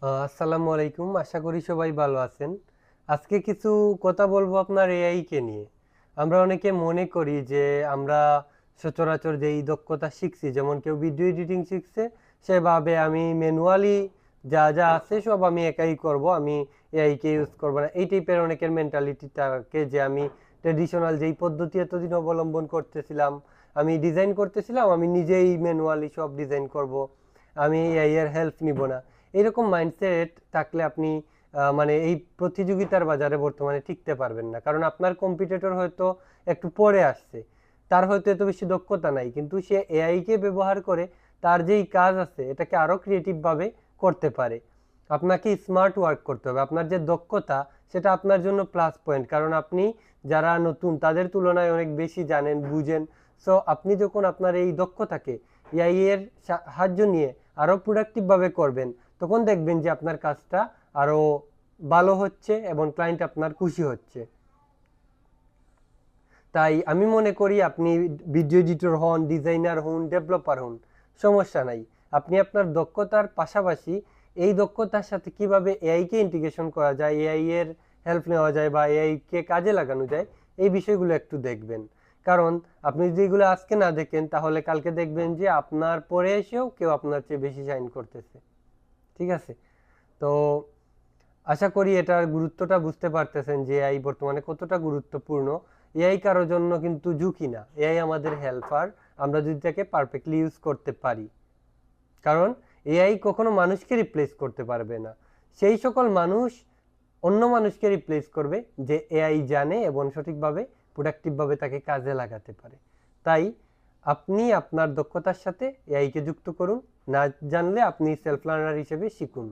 আসসালামু আলাইকুম। আশা করি সবাই ভালো আছেন। আজকে কিছু কথা বলবো আপনার এআই কে নিয়ে। আমরা অনেকে মনে করি যে আমরা সচরাচর যেই দক্ষতা শিখছি, যেমন কেউ ভিডিও এডিটিং শিখছে, সে ভাবে আমি ম্যানুয়ালি যা যা আছে সব আমি একাই করব, আমি এআই কে ইউজ করব না। এই টাইপের অনেকের মেন্টালিটি থাকে যে আমি ট্রেডিশনাল যেই পদ্ধতি এতদিন অবলম্বন করতেছিলাম, আমি ডিজাইন করতেছিলাম, আমি নিজেই ম্যানুয়ালি সব ডিজাইন করব, আমি এআই এর হেল্প নিব না। এরকম মাইন্ডসেট থাকলে আপনি মানে এই প্রতিযোগিতার বাজারে বর্তমানে টিকতে পারবেন না। কারণ আপনার কম্পিটিটর হয়তো একটু পরে আসছে, তার হয়তো এত বেশি দক্ষতা নাই, কিন্তু সে এআই কে ব্যবহার করে তার যেই কাজ আছে এটাকে আরো ক্রিয়েটিভ ভাবে করতে পারে। আপনাকে স্মার্ট ওয়ার্ক করতে হবে। আপনার যে দক্ষতা সেটা আপনার জন্য প্লাস পয়েন্ট, কারণ আপনি যারা নতুন তাদের তুলনায় অনেক বেশি জানেন, বুঝেন। সো আপনি যখন আপনার এই দক্ষতাকে এআই এর সাহায্য নিয়ে আরো প্রোডাক্টিভ ভাবে করবেন, তখন দেখবেন যে আপনার কাজটা আরো ভালো হচ্ছে এবং ক্লায়েন্ট আপনার খুশি হচ্ছে। তাই আমি মনে করি আপনি ভিডিও এডিটর হন, ডিজাইনার হন, ডেভেলপার হন, সমস্যা নাই। আপনি আপনার দক্ষতার পাশাপাশি এই দক্ষতার সাথে কিভাবে এআই কে ইন্টিগ্রেশন করা যায়, এআই এর হেল্প নেওয়া যায় বা এআই কে কাজে লাগানো যায়, এই বিষয়গুলো একটু দেখবেন। কারণ আপনি যদি এগুলো আজকে না দেখেন, তাহলে কালকে দেখবেন যে আপনার পরে এসেও কেউ আপনার চেয়ে বেশি শাইন করতেছে। ঠিক আছে? তো আশা করি এটার গুরুত্বটা বুঝতে পারতেছেন যে এআই বর্তমানে কতটা গুরুত্বপূর্ণ। এআই কারোর জন্য কিন্তু ঝুঁকি না, এআই আমাদের হেল্পার, আমরা যদি তাকে পারফেক্টলি ইউজ করতে পারি। কারণ এআই কখনো মানুষকে রিপ্লেস করতে পারবে না। সেই সকল মানুষ অন্য মানুষকে রিপ্লেস করবে যে এআই জানে এবং সঠিকভাবে প্রোডাক্টিভভাবে তাকে কাজে লাগাতে পারে। তাই আপনি আপনার দক্ষতার সাথে এআই কে যুক্ত করুন। না জানলে আপনি সেলফ লার্নার হিসেবে শিখুন।